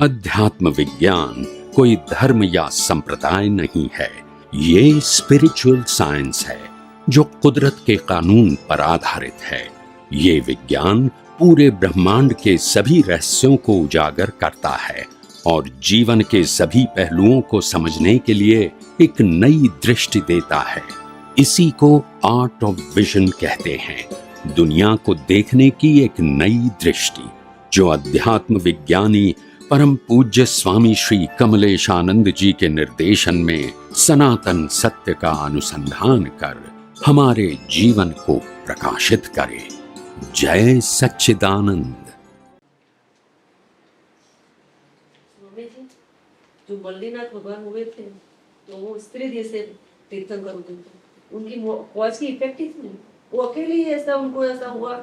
अध्यात्म विज्ञान कोई धर्म या संप्रदाय नहीं है, ये स्पिरिचुअल साइंस है जो कुदरत के कानून पर आधारित है। ये विज्ञान पूरे ब्रह्मांड के सभी रहस्यों को उजागर करता है और जीवन के सभी पहलुओं को समझने के लिए एक नई दृष्टि देता है। इसी को आर्ट ऑफ विजन कहते हैं, दुनिया को देखने की एक नई दृष्टि, जो अध्यात्म विज्ञानी परम पूज्य स्वामी श्री कमलेशानंद जी के निर्देशन में सनातन सत्य का अनुसंधान कर हमारे जीवन को प्रकाशित करे। जय सच्चिदानंद। जो बल्लीनाथ भगवान हुए थे तो वो स्त्री जैसे तीर्थंकर होते थे, उनकी कॉज की इफेक्ट ही थी। वो अकेले ही ऐसा उनको ऐसा हुआ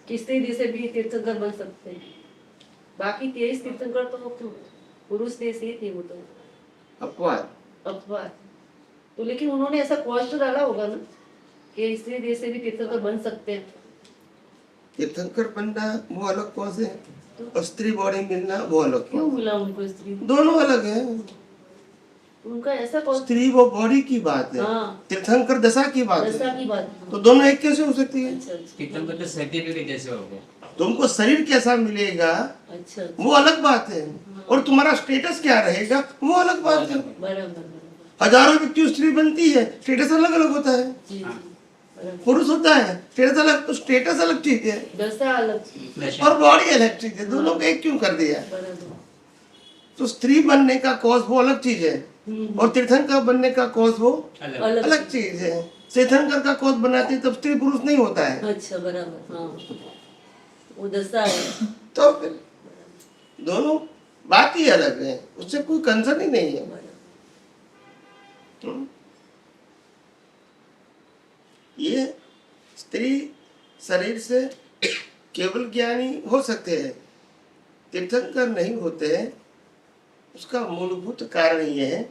कि स्त्री जैसे भी तीर्थंकर बन सकते हैं। बाकी 23 तीर्थंकर तो पुरुष देश ही थे। वो तो अपवाद तो, लेकिन उन्होंने ऐसा कॉज तो डाला होगा ना कि स्त्री देश से भी तीर्थंकर बन सकते हैं। तीर्थंकर बनना वो अलग कॉज है और स्त्री बॉडी मिलना वो अलग। क्यों मिला उनको स्त्री? दोनों अलग है। उनका ऐसा कॉज, स्त्री वो बॉडी की बात है, तीर्थंकर दशा की बात है। तो दोनों एक कैसे हो सकती है? तीर्थंकर तो सर्टिफिकेट जैसे हो गया। तुमको शरीर कैसा मिलेगा वो अलग बात है, और तुम्हारा स्टेटस क्या रहेगा वो अलग बात है। हजारों व्यक्ति स्त्री बनती है, स्टेटस अलग अलग होता है। पुरुष होता है, स्टेटस अलग, तो स्टेटस अलग चीज है, दशा अलग और बॉडी अलग चीज है। दोनों को एक क्यों कर दिया? तो स्त्री बनने का कॉज वो अलग चीज है, और तीर्थंकर बनने का कॉज वो अलग चीज है। तीर्थंकर का कॉज बनाते तब स्त्री पुरुष नहीं होता है। अच्छा, बराबर। हाँ, वो दशा है। तो फिर दोनों बात ही अलग है, उससे कोई कंसर्न ही नहीं है। ये स्त्री शरीर से केवल ज्ञानी हो सकते हैं, तीर्थंकर नहीं होते हैं। उसका मूलभूत कारण ये है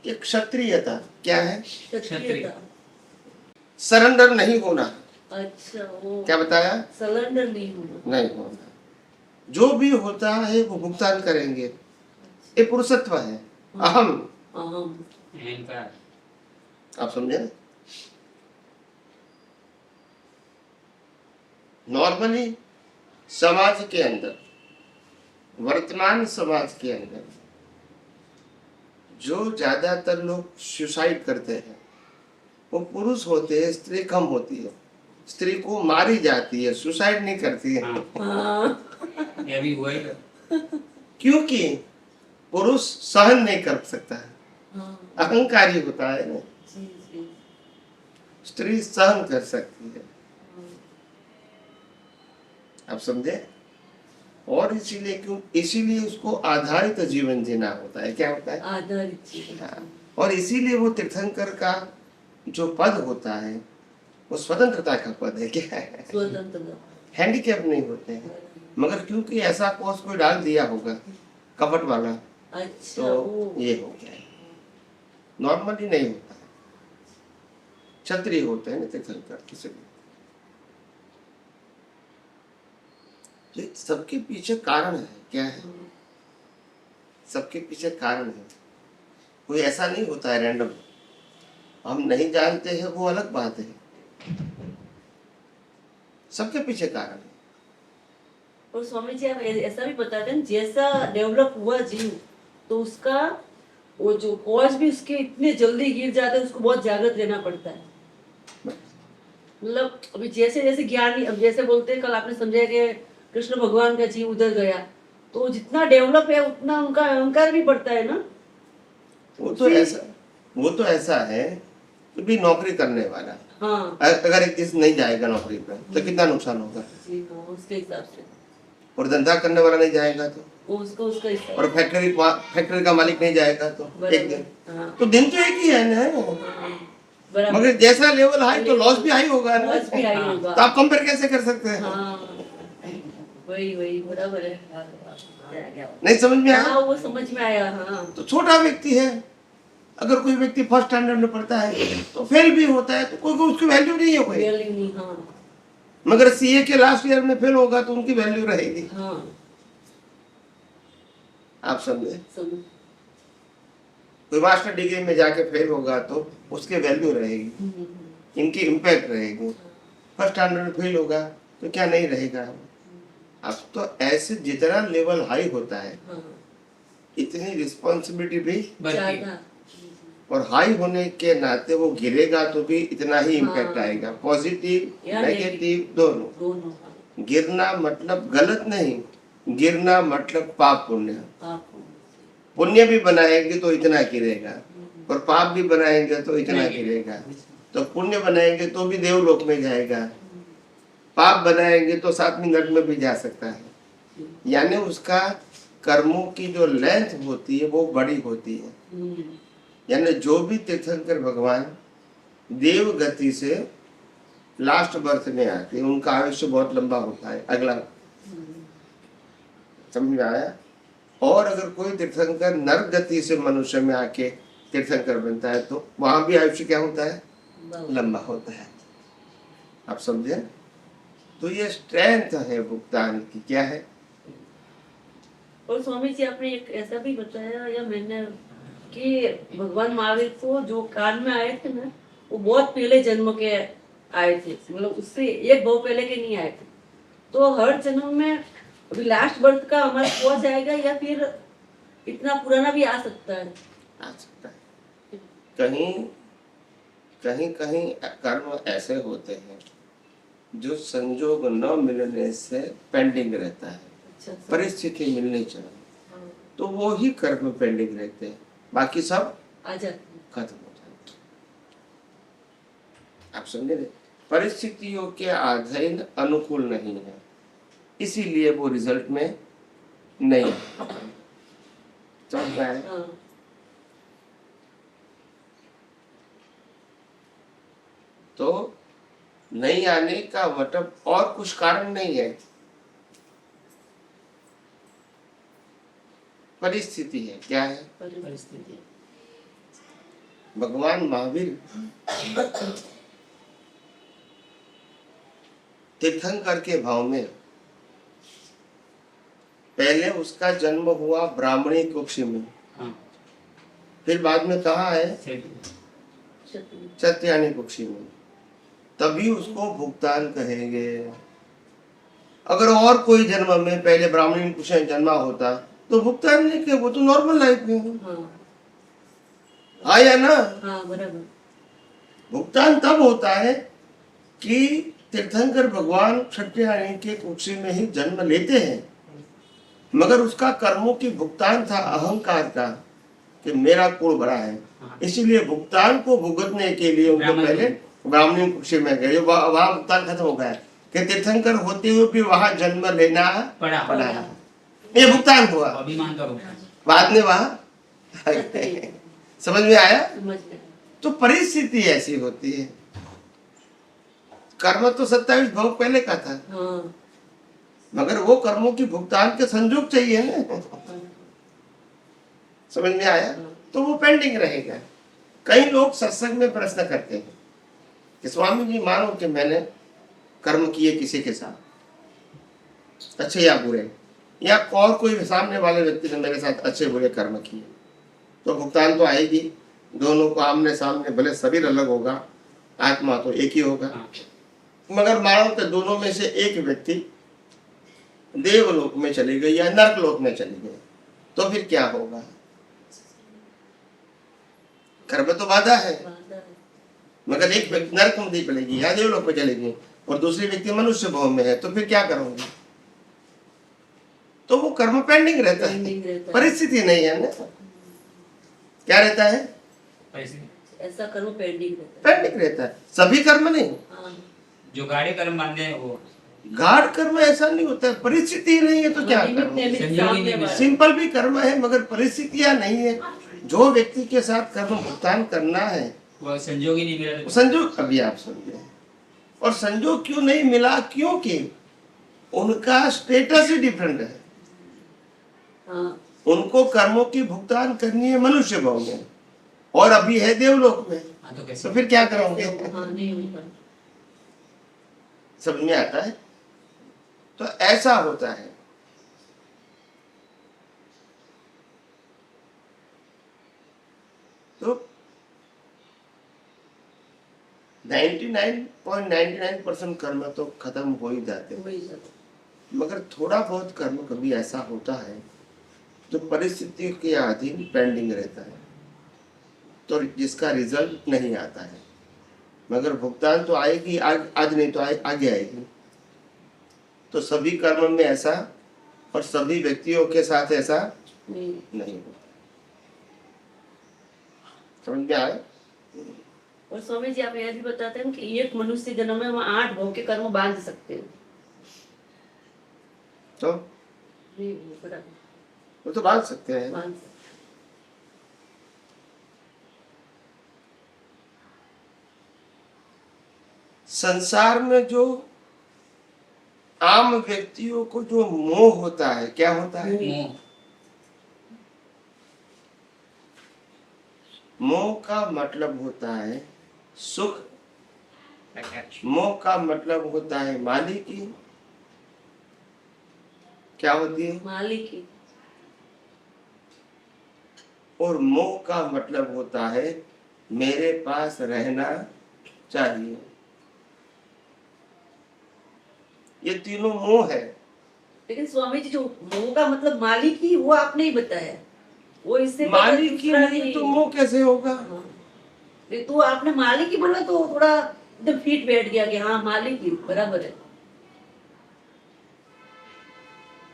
कि क्षत्रियता क्या है? सरेंडर नहीं होना। अच्छा, वो क्या बताया? सरेंडर नहीं होना। जो भी होता है वो भुगतान करेंगे। ये पुरुषत्व है, अहम। आप समझे? नॉर्मली समाज के अंदर, वर्तमान समाज के अंदर जो ज्यादातर लोग सुसाइड करते हैं वो पुरुष होते हैं, स्त्री कम होती है। स्त्री को मारी जाती है, सुसाइड नहीं करती है। ये भी हुआ है। क्योंकि पुरुष सहन नहीं कर सकता है, अहंकारी होता है ना। स्त्री सहन कर सकती है। आप समझे? और इसीलिए उसको आधारित जीवन जीना होता है। क्या होता है? आधारित जीवन। और इसीलिए वो तीर्थंकर का जो पद होता है वो स्वतंत्रता का पद है। क्या है? स्वतंत्रता। हैंडीकैप नहीं होते हैं, मगर क्योंकि ऐसा कोर्स कोई डाल दिया होगा कपट वाला। अच्छा, तो ये हो गया। नॉर्मली नहीं होता है, क्षत्रिय होते हैं ना तीर्थंकर किसी भी। सबके पीछे कारण है। क्या है? सबके पीछे कारण है। कोई ऐसा नहीं होता है रैंडम। हम नहीं जानते हैं वो अलग बात है, सबके पीछे कारण है। और स्वामी जी, आप ऐसा भी बताते हैं जैसा डेवलप हुआ जीव तो उसका वो जो कॉज भी उसके इतने जल्दी गिर जाते हैं, उसको बहुत जागृत रहना पड़ता है। मतलब अभी जैसे जैसे ज्ञानी, अब जैसे बोलते हैं, कल आपने समझाया कि कृष्ण भगवान का जीव उधर गया, तो जितना डेवलप है उतना उनका अहंकार भी बढ़ता है ना। वो तो ऐसा है कि भी नौकरी करने वाला, हाँ, अगर एक दिन नहीं जाएगा नौकरी पे तो कितना नुकसान होगा? उसके हिसाब से। और धंधा करने वाला नहीं जाएगा तो उसका हिसाब। और फैक्ट्री का मालिक नहीं जाएगा तो एक दिन, हाँ। तो दिन तो एक ही है ना। मगर जैसा लेवल हाई तो लॉस भी हाई होगा ना। तो आप कंपेयर कैसे कर सकते हैं? वही बराबर है। नहीं समझ में आया? हाँ, वो समझ में आया। हाँ, तो छोटा व्यक्ति है, अगर कोई व्यक्ति फर्स्ट स्टैंडर्ड में पढ़ता है तो फेल भी होता है, तो कोई उसकी वैल्यू नहीं है। कोई वैल्यू नहीं। हाँ, मगर सीए के लास्ट ईयर में फेल होगा तो उनकी वैल्यू रहेगी। हाँ। आप समझे? समझ। कोई मास्टर डिग्री में जाके फेल होगा तो उसकी वैल्यू रहेगी, इनकी इम्पैक्ट रहेगी। फर्स्ट स्टैंडर्ड में फेल होगा तो क्या नहीं रहेगा। अब तो ऐसे जितना लेवल हाई होता है इतनी रिस्पॉन्सिबिलिटी भी, ज्यादा। और हाई होने के नाते वो गिरेगा तो भी इतना ही इम्पैक्ट आएगा, पॉजिटिव या नेगेटिव दोनों। दोनों। गिरना मतलब गलत नहीं, गिरना मतलब पाप पुण्य। पुण्य भी बनाएंगे तो इतना गिरेगा, और पाप भी बनाएंगे तो इतना गिरेगा। तो पुण्य बनाएंगे तो भी देवलोक में जाएगा, पाप बनाएंगे तो 7वीं नरक में भी जा सकता है। यानी उसका कर्मों की जो लेंथ होती है वो बड़ी होती है। यानी जो भी तीर्थंकर भगवान देव गति से लास्ट बर्थ में आते हैं उनका आयुष्य बहुत लंबा होता है। अगला समझ में आया? और अगर कोई तीर्थंकर नर गति से मनुष्य में आके तीर्थंकर बनता है तो वहां भी आयुष्य क्या होता है? लंबा होता है। आप समझे? तो ये स्ट्रेंथ है भुगतान की। क्या है? और स्वामी जी आपने एक ऐसा भी बताया या मैंने कि भगवान महावीर को जो काल में आए थे ना वो बहुत पहले जन्म के आए थे, मतलब उससे एक बहुत पहले के नहीं आए थे। तो हर जन्म में अभी लास्ट बर्थ का हमारा पहुंच जाएगा या फिर इतना पुराना भी आ सकता है? आ सकता है। कहीं कहीं कहीं कर्म ऐसे होते हैं जो संजोग न मिलने से पेंडिंग रहता है। अच्छा, परिस्थिति मिलनी चाहिए तो वो ही कर्म पेंडिंग रहते हैं, बाकी सब आ जाते खत्म हो जाते। आप समझे? परिस्थितियों के अधीन अनुकूल नहीं है, इसीलिए वो रिजल्ट में नहीं समझ में आया? तो नहीं आने का मतलब और कुछ कारण नहीं है, परिस्थिति है। क्या है? परिस्थिति। भगवान महावीर तीर्थंकर के भाव में पहले उसका जन्म हुआ ब्राह्मणी कुक्षी में, फिर बाद में कहा है क्षत्रियानी कुक्षी में, तभी उसको भुगतान कहेंगे। अगर और कोई जन्म में पहले ब्राह्मणी कुक्षी में जन्मा होता तो भुगतान नहीं किया, वो तो नॉर्मल लाइफ में आया ना। बराबर। भुगतान तब होता है कि तीर्थंकर भगवान क्षत्रियानी के कुक्षी में ही जन्म लेते हैं, मगर उसका कर्मों की भुगतान था अहंकार का कि मेरा कुल बड़ा है, इसीलिए भुगतान को भुगतने के लिए उनको पहले ब्राह्मणी कुक्षी में गए। वहां भुगतान खत्म हो गया कि तीर्थंकर होते हुए भी वहां जन्म लेना पड़ा। ये भुगतान हुआ, अभिमान का बाद में वहां समझ में आया? समझ में। तो परिस्थिति ऐसी होती है। कर्म तो 27 भोग पहले का था, मगर वो कर्मों की भुगतान के संजोग चाहिए ना। समझ में आया? तो वो पेंडिंग रहेगा। कई लोग सत्संग में प्रश्न करते हैं कि स्वामी जी मानो कि मैंने कर्म किए किसी के साथ अच्छे या बुरे, या और कोई सामने वाले व्यक्ति ने मेरे साथ अच्छे बुरे कर्म किए, तो भुगतान तो आएगी। दोनों को आमने सामने, भले शरीर अलग होगा आत्मा तो एक ही होगा, मगर मानो कि दोनों में से एक व्यक्ति देवलोक में चली गई या नरकलोक में चली गई, तो फिर क्या होगा? कर्म तो बाधा है, मगर एक व्यक्ति नरक में चलेगी या देवलोक में चलेगी और दूसरी व्यक्ति मनुष्य भाव में है, तो फिर क्या करोगे? तो वो कर्म पेंडिंग रहता है, परिस्थिति नहीं है ना। क्या रहता है? ऐसा कर्म पेंडिंग रहता है। सभी कर्म नहीं, जो गाड़ी कर्म मानते हैं वो गाढ़ कर्म ऐसा नहीं होता है। परिस्थिति नहीं है तो क्या कर्म? सिंपल भी कर्म है मगर परिस्थितियां नहीं है। जो व्यक्ति के साथ कर्म भुगतान करना है वो संजोग ही नहीं मिला। संजोग अभी आप समझे, और संजोग क्यों नहीं मिला? क्योंकि उनका स्टेटस ही डिफरेंट है। उनको कर्मों की भुगतान करनी है मनुष्य भाव में, और अभी है देवलोक में, तो फिर क्या करोगे? समझ में आता है? तो ऐसा होता है। 99.99% कर्म तो खत्म हो ही जाते हैं, वही जाता। मगर थोड़ा बहुत कर्म कभी ऐसा होता है जो परिस्थिति के अधीन पेंडिंग रहता है, तो जिसका रिजल्ट नहीं आता है, मगर भुगतान तो आएगी, आज नहीं तो आगे आएगी। तो सभी कर्म में ऐसा और सभी व्यक्तियों के साथ ऐसा नहीं होता। समझ में आया? और स्वामी जी आप यह भी बताते हैं कि एक मनुष्य जन्म में हम 8 भोग के कर्म बांध सकते हैं। तो नहीं बराबर वो तो बांध सकते हैं। बांध सकते। संसार में जो आम व्यक्तियों को जो मोह होता है, क्या होता है? मोह। मोह का मतलब होता है सुख, attach। मोह का मतलब होता है मालिकी। क्या होती है? मालिकी। और मोह का मतलब होता है मेरे पास रहना चाहिए। ये तीनों मोह है। लेकिन स्वामी जी जो मोह का मतलब मालिकी वो आपने ही बताया, वो इससे मालिकी नहीं तो मोह कैसे होगा? हाँ। तो आपने मालिकी बोला तो थोड़ा एकदम फिट बैठ गया कि हाँ मालिकी बराबर है।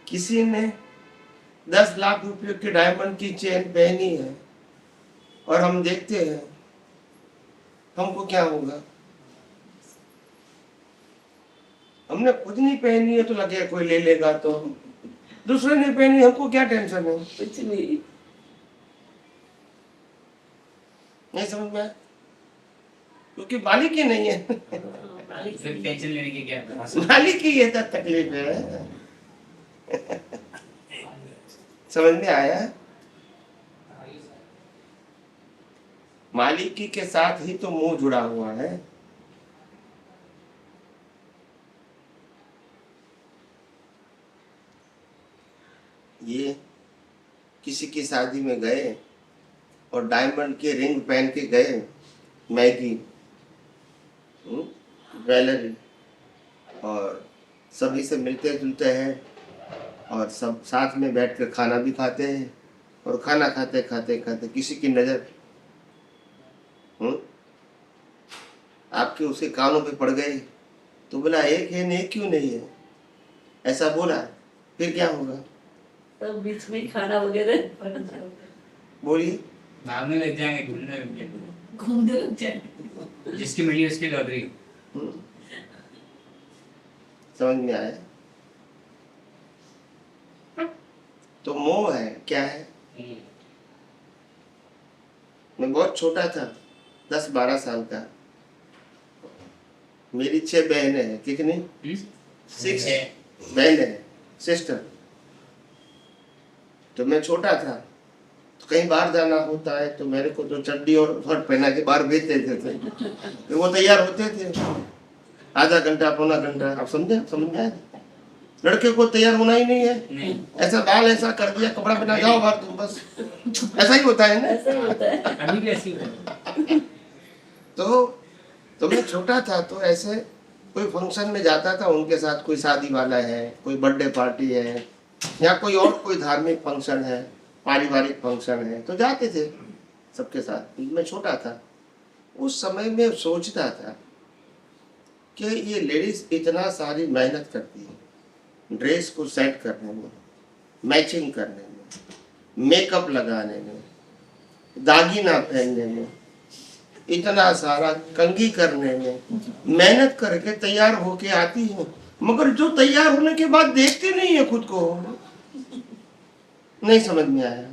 किसी ने 10 लाख रुपए की डायमंड की चेन पहनी है और हम देखते हैं, हमको क्या होगा? हमने खुद नहीं पहनी है तो लगे कोई ले लेगा, तो दूसरे ने पहनी, हमको क्या टेंशन है? कुछ नहीं। नहीं समझ में आया? क्योंकि मालिक ही नहीं है। फिर टेंशन लेने की क्या बात? मालिक ही है तो तकलीफ है। समझ में आया? मालिकी के साथ ही तो मुंह जुड़ा हुआ है। ये किसी की शादी में गए और डायमंड के रिंग पहन के गए, मैगी, ज्वेलरी, और सभी से मिलते जुलते हैं और सब साथ में बैठ कर खाना भी खाते हैं, और खाना खाते खाते खाते किसी की नज़र आपके उसके कानों पे पड़ गई, तो बोला एक है नहीं, क्यों नहीं है, ऐसा बोला, फिर क्या होगा? तब बीच में खाना वगैरह बोलिए। भागने लग जाएंगे, घूमने लग जाएंगे, घूमने लग जाए। जिसकी मिली उसकी लॉटरी। समझ में आया? तो मोह है, क्या है? मैं बहुत छोटा था, 10-12 साल का। मेरी 6 बहनें हैं। कितनी? 6 बहनें हैं, सिस्टर। तो मैं छोटा था, तो कहीं बाहर जाना होता है तो मेरे को तो चड्डी और शर्ट पहना के बाहर भेज देते थे। तो वो तैयार होते थे, आधा घंटा पौना घंटा। आप समझे? समझ में आया? लड़के को तैयार होना ही नहीं है। ऐसा बाल ऐसा कर दिया, कपड़ा पहना, जाओ बाहर तुम, बस ऐसा ही होता है ना? ऐसा ही होता है। अभी भी ऐसी है। तो मैं छोटा था, तो ऐसे कोई फंक्शन में जाता था, उनके साथ कोई शादी वाला है, कोई बर्थडे पार्टी है, या कोई और कोई धार्मिक फंक्शन है, पारिवारिक फंक्शन है, तो जाते थे सबके साथ। मैं छोटा था, उस समय में सोचता था कि ये लेडीज इतना सारी मेहनत करती है ड्रेस को सेट करने में, मैचिंग करने में, मेकअप लगाने में, दागीना पहनने में, इतना सारा कंघी करने में, मेहनत करके तैयार होके आती है, मगर जो तैयार होने के बाद देखते नहीं है खुद को। नहीं समझ में आया?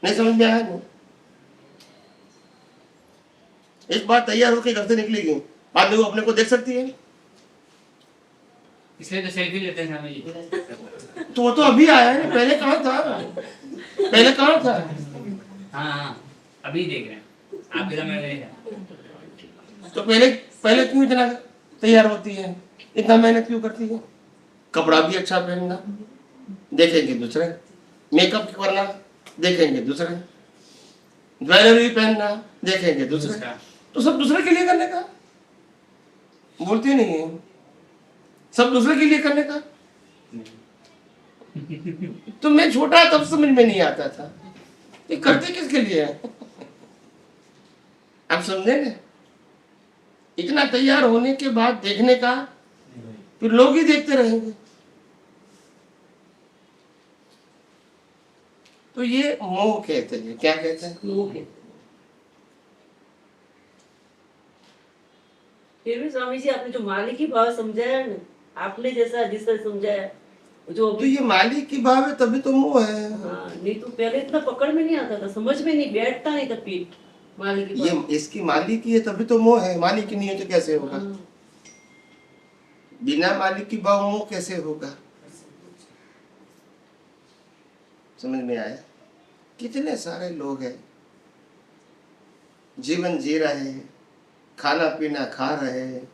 नहीं समझ में आया ना? एक बार तैयार होके घर से निकलेगी, बाद में वो अपने को देख सकती है? इसलिए तो सेल्फी लेते हैं स्वामी जी। तो वो तो अभी आया है, पहले कहाँ था? पहले कहाँ था? हाँ, अभी देख रहे हैं आपके समय में। तो पहले क्यों इतना तैयार होती है, इतना मेहनत क्यों करती है? कपड़ा भी अच्छा पहनना, देखेंगे दूसरे, मेकअप करना, देखेंगे दूसरे, ज्वेलरी पहनना, देखेंगे दूसरे, तो सब दूसरे के लिए करने का। बोलते नहीं है, सब दूसरे के लिए करने का। तो मैं छोटा तब समझ में नहीं आता था ये करते किसके लिए है। आप समझे ना, इतना तैयार होने के बाद देखने का, फिर लोग ही देखते रहेंगे। तो ये मोह कहते हैं। क्या कहते हैं? मोह कहते हैं। फिर भी स्वामी जी आपने जो मालिकी भाव समझाया ना, आपने जैसा जिससे समझाया, जो तो ये मालिक की भाव है तभी तो मोह है। हाँ, नहीं तो पहले इतना पकड़ में नहीं आता था, समझ में नहीं बैठता नहीं था पीठ मालिकी ये भाव। इसकी मालिक की है तभी तो मोह है, मालिक की नहीं है तो कैसे होगा? हाँ, बिना मालिक की भाव मोह कैसे होगा? समझ में आया? कितने सारे लोग हैं, जीवन जी रहे हैं, खाना पीना खा रहे हैं,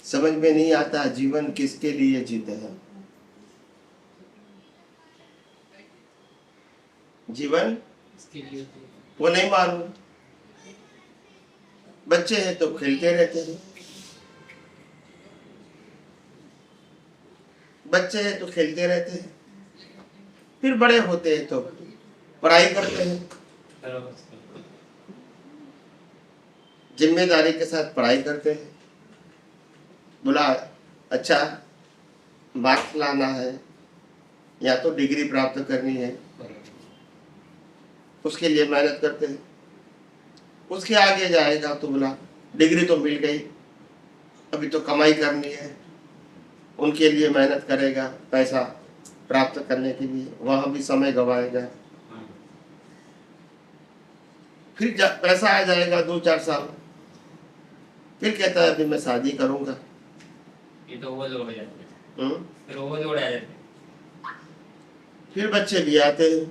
समझ में नहीं आता जीवन किसके लिए जीते हैं। जीवन वो नहीं मालूम। बच्चे हैं तो खेलते रहते हैं, बच्चे हैं तो खेलते रहते हैं, फिर बड़े होते हैं तो पढ़ाई करते हैं, जिम्मेदारी के साथ पढ़ाई करते हैं। बोला अच्छा मार्क्स लाना है या तो डिग्री प्राप्त करनी है, उसके लिए मेहनत करते हैं। उसके आगे जाएगा तो बोला डिग्री तो मिल गई, अभी तो कमाई करनी है, उनके लिए मेहनत करेगा पैसा प्राप्त करने के लिए, वहां भी समय गवाएगा। फिर पैसा आ जाएगा 2-4 साल, फिर कहता है अभी मैं शादी करूंगा। ये तो वो लोग हो जाते हैं, फिर वो लोग आ जाते हैं। फिर बच्चे भी आते हैं।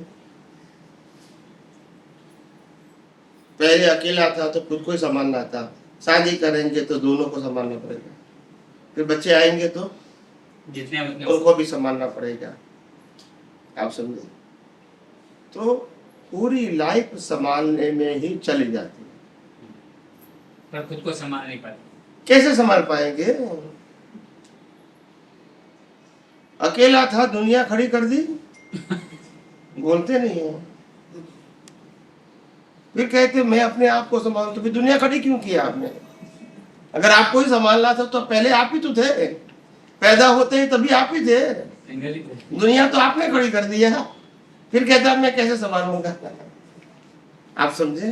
पहले अकेला था तो खुद को ही संभालना था, शादी करेंगे तो दोनों को संभालना पड़ेगा, फिर बच्चे आएंगे तो जितने उनको भी संभालना पड़ेगा। आप समझे? तो पूरी लाइफ संभालने में ही चली जाती है, पर खुद को संभाल नहीं पाते। कैसे संभाल पाएंगे? अकेला था, दुनिया खड़ी कर दी, बोलते नहीं है। फिर कहते मैं अपने आप को संभालूं, तो फिर दुनिया खड़ी क्यों किया आपने? अगर आपको ही संभालना था तो पहले आप ही तो थे, पैदा होते ही तभी आप ही थे, दुनिया तो आपने खड़ी कर दिया। फिर कहता मैं कैसे संभालूंगा? आप समझे?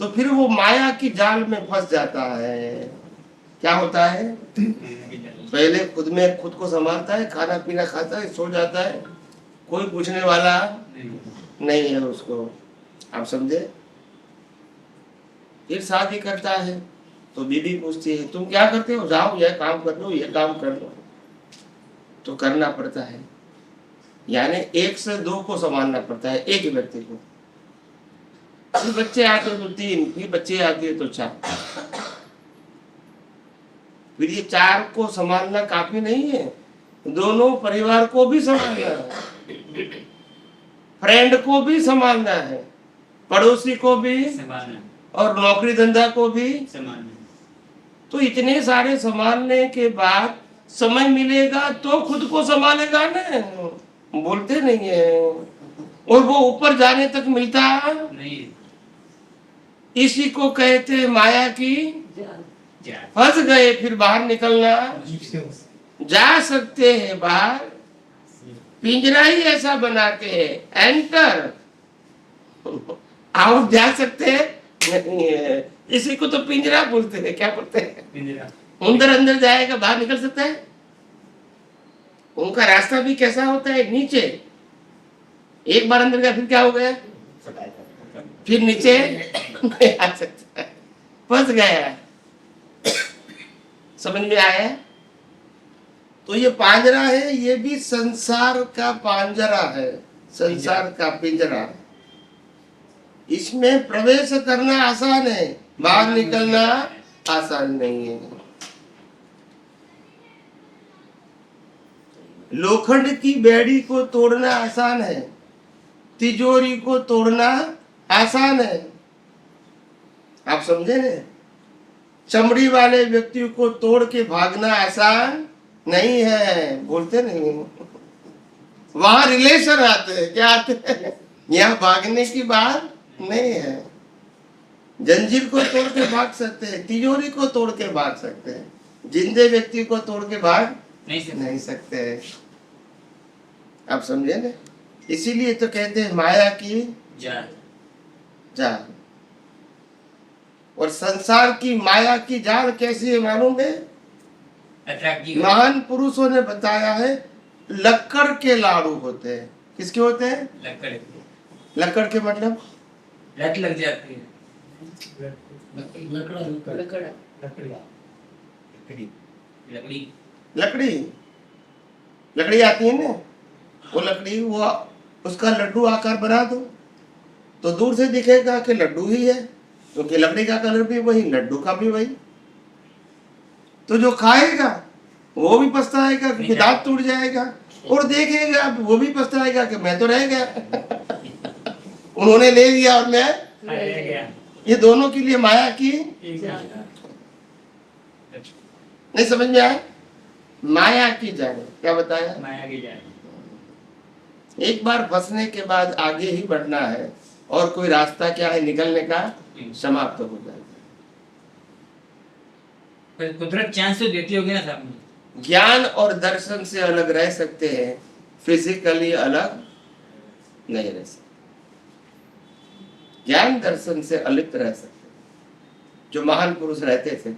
तो फिर वो माया की जाल में फंस जाता है। क्या होता है? पहले खुद में खुद को संभालता है, खाना पीना खाता है, सो जाता है, कोई पूछने वाला नहीं है उसको। आप समझे? फिर शादी करता है तो बीवी पूछती है तुम क्या करते हो? जाओ यह काम कर लो, यह काम कर लो, तो करना पड़ता है। यानी 1 से 2 को संभालना पड़ता है, एक व्यक्ति को। फिर बच्चे आते तो 3, फिर बच्चे आते तो 4, फिर ये 4 को संभालना काफी नहीं है, दोनों परिवार को भी संभालना है, फ्रेंड को भी संभालना है, पड़ोसी को भी संभालना, और नौकरी धंधा को भी संभालना। तो इतने सारे संभालने के बाद समय मिलेगा तो खुद को संभालेगा ना, बोलते नहीं है। और वो ऊपर जाने तक मिलता नहीं, इसी को कहते माया की जा फंस गए। फिर बाहर निकलना जा सकते हैं बाहर, पिंजरा ही ऐसा बनाते हैं, एंटर आउट जा सकते हैं नहीं है। इसी को तो पिंजरा बोलते हैं। क्या बोलते हैं? पिंजरा। अंदर जाएगा, बाहर निकल सकता है। उनका रास्ता भी कैसा होता है? नीचे। एक बार अंदर गया फिर क्या हो गया? फिर नीचे नहीं आ सकता है, फंस गया। समझ में आया? तो ये पांजरा है, ये भी संसार का पांजरा है, संसार का पिंजरा। इसमें प्रवेश करना आसान है, बाहर निकलना आसान नहीं है। लोखंड की बेड़ी को तोड़ना आसान है, तिजोरी को तोड़ना आसान है। आप समझे न? चमड़ी वाले व्यक्ति को तोड़ के भागना आसान नहीं है, बोलते नहीं। वहां रिलेशन आते हैं, क्या आते हैं? यहाँ भागने की बात नहीं है। जंजीर को तोड़ के भाग सकते हैं, तिजोरी को तोड़ के भाग सकते हैं, जिंदे व्यक्ति को तोड़ के भाग नहीं सकते। आप समझे ना? इसीलिए तो कहते हैं माया की जाल। और संसार की माया की जाल कैसी है मालूम है? महान पुरुषों ने बताया है, लक्कड़ के लाड़ू होते हैं। किसके होते हैं? लक्कड़ के मतलब लत लग जाती है। लकड़ी आती है ना, वो लकड़ी, वो उसका लड्डू आकार बना दो तो दूर से दिखेगा कि लड्डू ही है, क्योंकि लकड़ी का कलर भी वही, लड्डू का भी वही। तो जो खाएगा वो भी पछताएगा क्योंकि दांत टूट जाएगा, और देखेगा वो भी पछताएगा कि मैं तो रह गया, उन्होंने ले लिया और मैं रह गया। ये दोनों के लिए माया की नहीं समझ में आया? माया की जाल। क्या बताया? माया की जाल। एक बार फंसने के बाद आगे ही बढ़ना है, और कोई रास्ता क्या है निकलने का? समाप्त हो जाएगा। कुदरत चांस तो देती होगी ना साहब। ज्ञान और दर्शन से अलग रह सकते हैं, फिजिकली अलग नहीं रह सकते। ज्ञान दर्शन से अलिप्त रह सकते, जो महान पुरुष रहते थे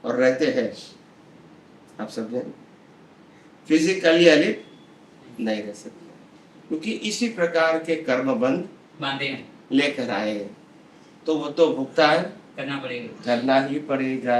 और रहते हैं। आप समझे? फिजिकली अलिप्त नहीं रह सकते, क्योंकि इसी प्रकार के कर्म बंध बांधे हैं, लेकर आए, तो वो तो भुगतान करना ही पड़ेगा।